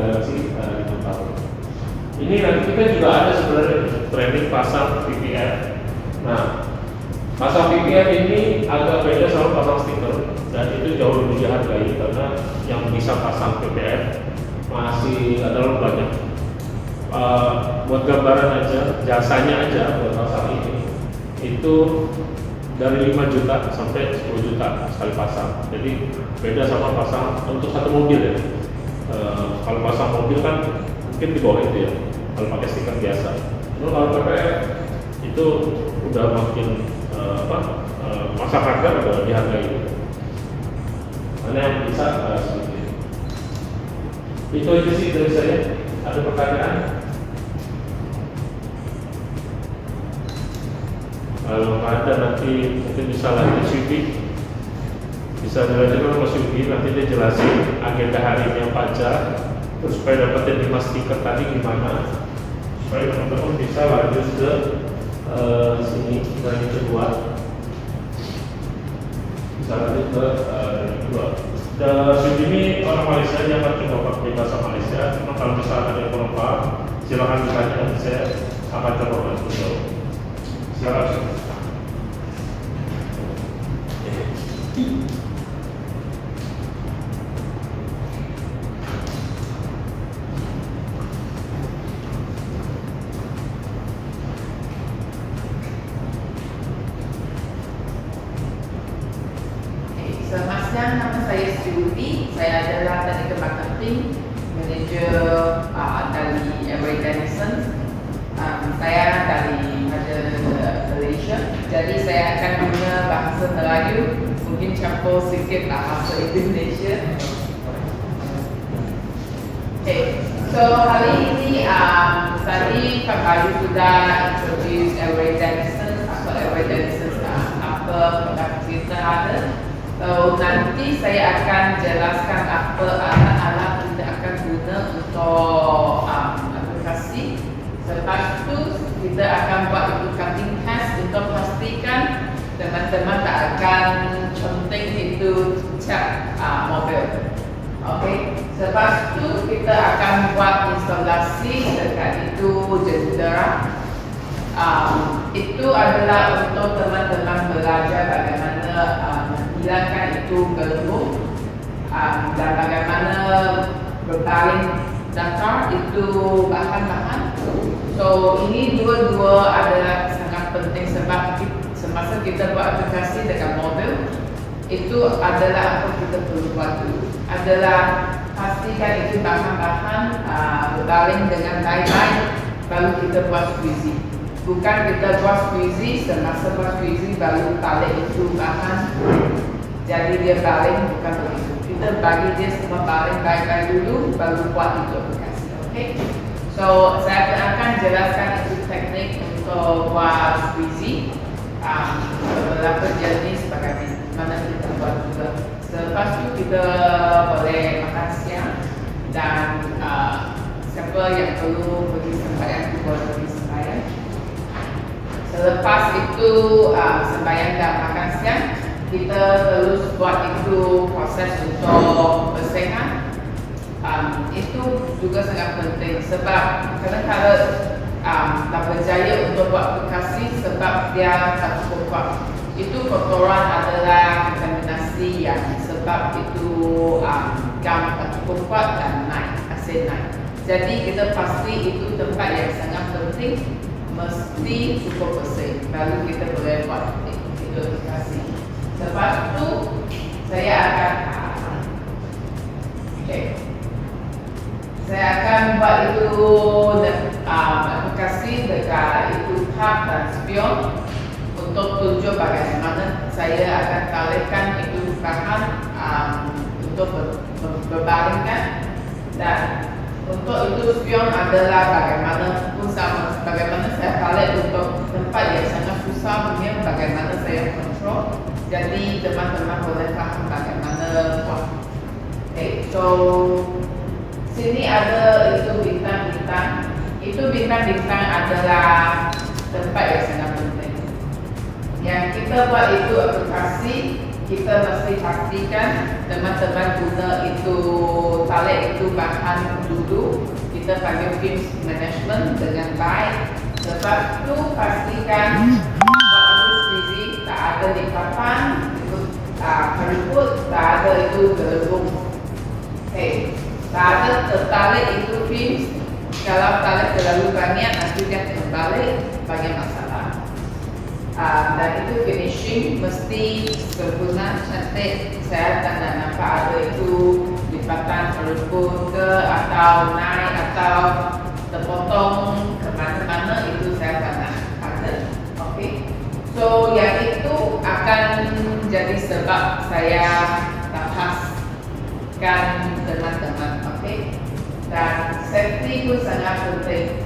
garansi 5 tahun. Ini nanti kita juga ada sebenarnya training pasang PPF. Nah, pasang PPF ini agak beda sama pasang stiker, dan itu jauh lebih dihargai karena yang bisa pasang PPF masih terlalu banyak. Buat gambaran aja, jasanya aja buat pasang ini itu dari 5 juta sampai 10 juta sekali pasang. Jadi beda sama pasang untuk satu mobil ya. Kalau pasang mobil kan mungkin di bawah itu ya, kalau pakai stiker biasa. Lalu kalau PPF itu udah makin masa harga udah dihargai. Mana yang bisa sedikit. Itu aja sih dari saya. Ada pertanyaan? Kalau ada nanti mungkin bisa lanjut Syubi, bisa dilanjutkan Mas Syubi, nanti dia jelasin agenda hari ini apa aja, terus supaya dapetin 5 stiker tadi gimana, supaya teman-teman bisa lanjut ke sini dari kedua, bisa lanjut ke kedua. Syubi ini orang Malaysia, dia akan coba pakai bahasa Malaysia, cuma kalau misalnya ada yang kurang paham, silakan ditanya dan saya akan coba bantu jawab. Silakan. Selamat siang, nama saya Syubi. Saya adalah Technical Marketing Manager dari Airway Dennison. Saya dari Malaysia. Jadi saya akan guna bahasa Melayu, mungkin campur sedikit bahasa Indonesia. So hari ini tadi Pak Bayu sudah introduce Airway Dennison atau Airway Dennison apa produk kita ada. So nanti saya akan jelaskan apa alat-alat kita akan guna untuk aplikasi. Lepas itu kita akan buat itu cutting test untuk pastikan teman-teman tak akan conteng itu cat mobil. Okey. Lepas itu kita akan buat instalasi dekat itu jendera. Itu adalah untuk teman-teman belajar bagaimana menghilangkan itu gelembung dan bagaimana berbaling datar itu bahan-bahan. So ini dua-dua adalah sangat penting sebab semasa kita buat aplikasi dekat mobil, itu adalah apa kita perlu buat dulu adalah pastikan itu bahan-bahan berbaling dengan baik-baik baru kita buat squeezy. Bukan kita buat squeezy, semasa buat squeezy baru balik itu bahan jadi dia baling, bukan begitu. Kita bagi dia semua baling baik-baik dulu baru buat itu aplikasi. Okay? So saya akan jelaskan itu teknik untuk buat squeezy, beberapa jenis bagaimana kita buat juga. Selepas itu kita boleh makan siang dan siapa yang perlu pergi sembahyang itu boleh pergi sembahyang. Selepas itu sembahyang dan makan siang, kita terus buat itu proses untuk bersihkan. Itu juga sangat penting sebab kadang-kadang tak berjaya untuk buat aplikasi sebab dia tak cukup kuat. Itu kotoran adalah kontaminasi yang sebab itu gam tak cukup kuat dan naik, asin naik. Jadi kita pasti itu tempat yang sangat penting mesti cukup bersih baru kita boleh buat itu aplikasi. Lepas itu saya akan saya akan buat itu aplikasi dekat itu hub dan spion untuk tunjuk bagaimana saya akan kalahkan itu bahan untuk berbalingkan, dan untuk itu spion adalah bagaimana saya balik untuk tempat yang sangat susah punya bagaimana saya kontrol. Jadi teman-teman boleh paham bagaimana buat. So sini ada itu bintang-bintang. Itu bintang-bintang adalah tempat yang sangat penting. Yang kita buat itu aplikasi kita mesti pastikan teman-teman guna itu tali itu bahan dulu. Kita panggil film management dengan baik. Lepas tu pastikan waktu squeezing tak ada lipatan, itu keriput, tak ada itu gelembung. Tak ada tertarik itu film. Kalau tarik terlalu banyak nanti dia terbalik, banyak masalah. Dan itu finishing mesti sempurna, cantik. Saya tak nak nampak ada itu lipatan keriput ke atau naik atau terpotong ke mana-mana, itu saya tak nak ada. Okay. So yang itu akan jadi sebab saya lepaskan teman-teman. Okay. Dan safety pun sangat penting.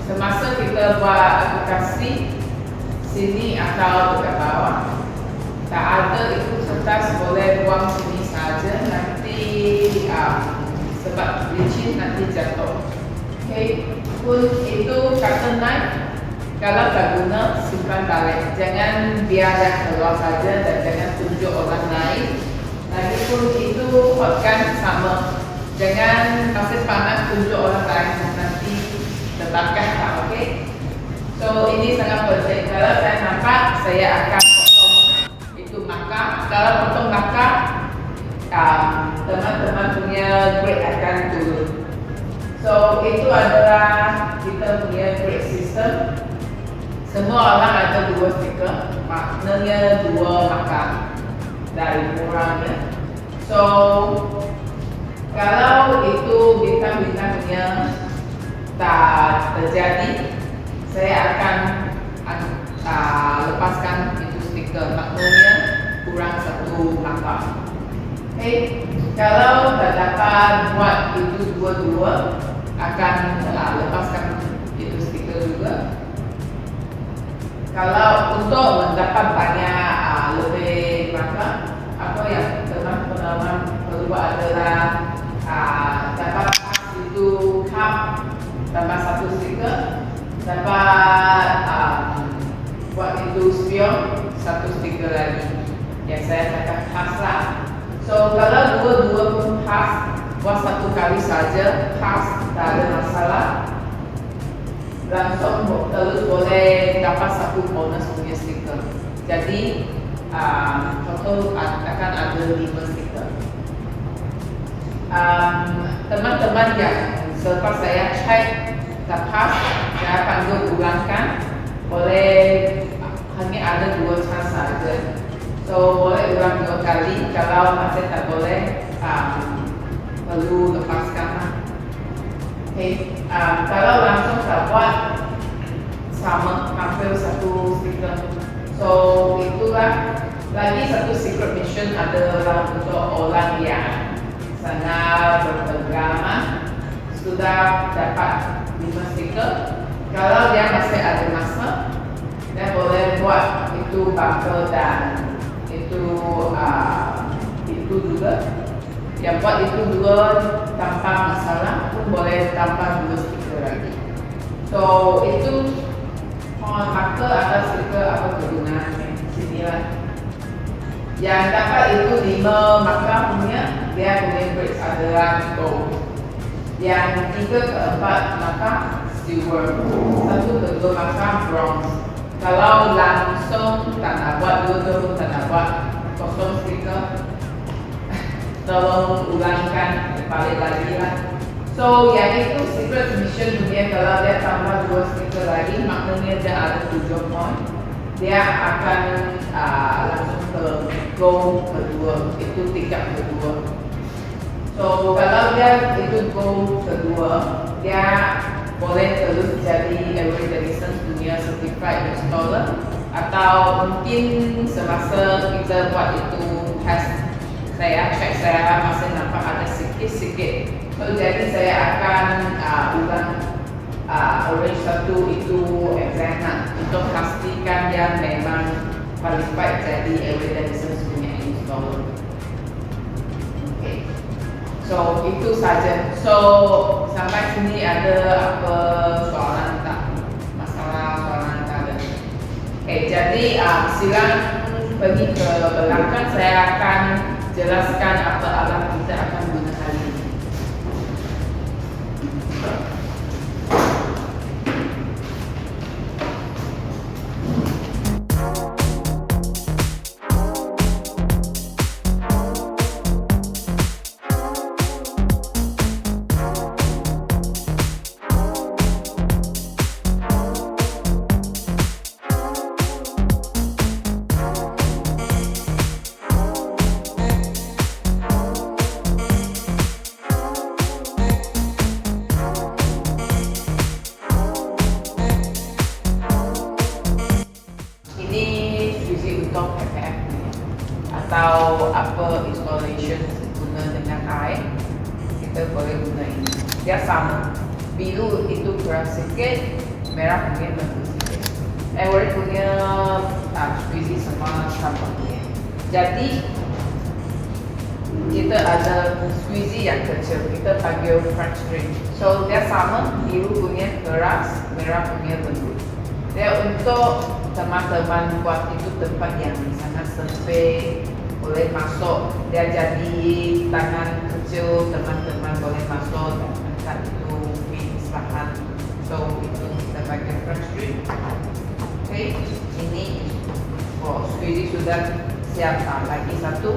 Semasa kita buat aplikasi sini atau dekat bawah, tak ada itu kertas boleh buang sini saja, nanti sebab licin nanti jatuh. Okay. Pun itu cutting knife, kalau tak guna simpan balik, jangan biar dia keluar saja dan jangan tunjuk orang lain. Lagipun itu hotkan sama, jangan masih panas tunjuk orang lain nanti terbakar tak. Okay. So ini sangat penting. Kalau saya nampak, saya akan potong itu maka. Kalau potong maka, teman-teman punya grade akan turun. So itu adalah kita punya grade system. Semua orang ada 2 stiker, maknanya 2 maka dari orangnya. So kalau itu bintang-bintangnya tak terjadi, saya akan lepaskan itu stiker, maknanya kurang 1 maka. Okay. Kalau tak dapat buat itu dua-dua, akan lepaskan itu stiker juga. Kalau untuk mendapat banyak lebih maka, apa yang teman-teman perlu buat adalah dapat itu cup tambah 1 stiker, dapat buat itu spion 1 stiker lagi yang saya cakap pas lah. So kalau dua-dua pun pas, buat 1 kali saja pas, tak ada masalah, langsung terus boleh dapat 1 bonus punya stiker. Jadi total akan ada 5 stiker. Teman-teman yang selepas saya cek lepas, saya panggil ulangkan, boleh hanya ada 2 chance saja. So boleh ulang 2 kali. Kalau masih tak boleh, perlu lepaskan. Okay. Kalau langsung tak buat, sama hampir 1 stiker. So itulah lagi 1 secret mission adalah untuk orang yang sangat berpengalaman, sudah dapat 5 stiker. Kalau dia masih ada masa, dia boleh buat itu bumper dan itu juga. Yang buat itu 2 tanpa masalah pun boleh tambah 2 stiker lagi. So itu marker atau stiker apa kegunaannya, sinilah. Yang dapat itu 5 marker punya, dia punya grade adalah gold. Yang 3 ke 4 marker silver, 1 ke 2 marker bronze. Kalau langsung tak nak buat, 2 pun tak nak buat, kosong stiker, tolong ulangkan balik lagi lah. So yang itu secret mission punya, kalau dia tambah 2 stiker lagi, maknanya dia ada 7 poin. Dia akan langsung ke goal kedua, itu tingkat kedua. So kalau dia itu goal kedua, dia boleh terus jadi Avery Dennison punya certified installer, atau mungkin semasa kita buat itu test, saya cek, saya masih nampak ada sikit-sikit. So jadi saya akan ulang arrange 1 itu exam untuk pastikan dia memang qualified jadi Avery Dennison punya installer. Okay. So itu saja. So sampai sini ada apa soalan tak? Masalah soalan tak ada. Okay, jadi silakan pergi ke belakang, saya akan jelaskan apa alat kita akan guna hari ini. Ini squeezy untuk PPF atau apa installation guna dengan air, kita boleh guna ini. Dia sama, biru itu keras sikit, merah mungkin lembut sikit. Everett punya squeezy semua sama dia. Jadi kita ada squeezy yang kecil, kita panggil French drain. So dia sama, biru punya keras, merah punya lembut. Dia untuk teman-teman buat itu tempat yang sangat sempit, boleh masuk. Dia jadi tangan kecil, teman-teman boleh masuk dan angkat itu fix bahan. So itu kita pakai French drain. Okay, ini squeezy sudah siap. Lagi satu,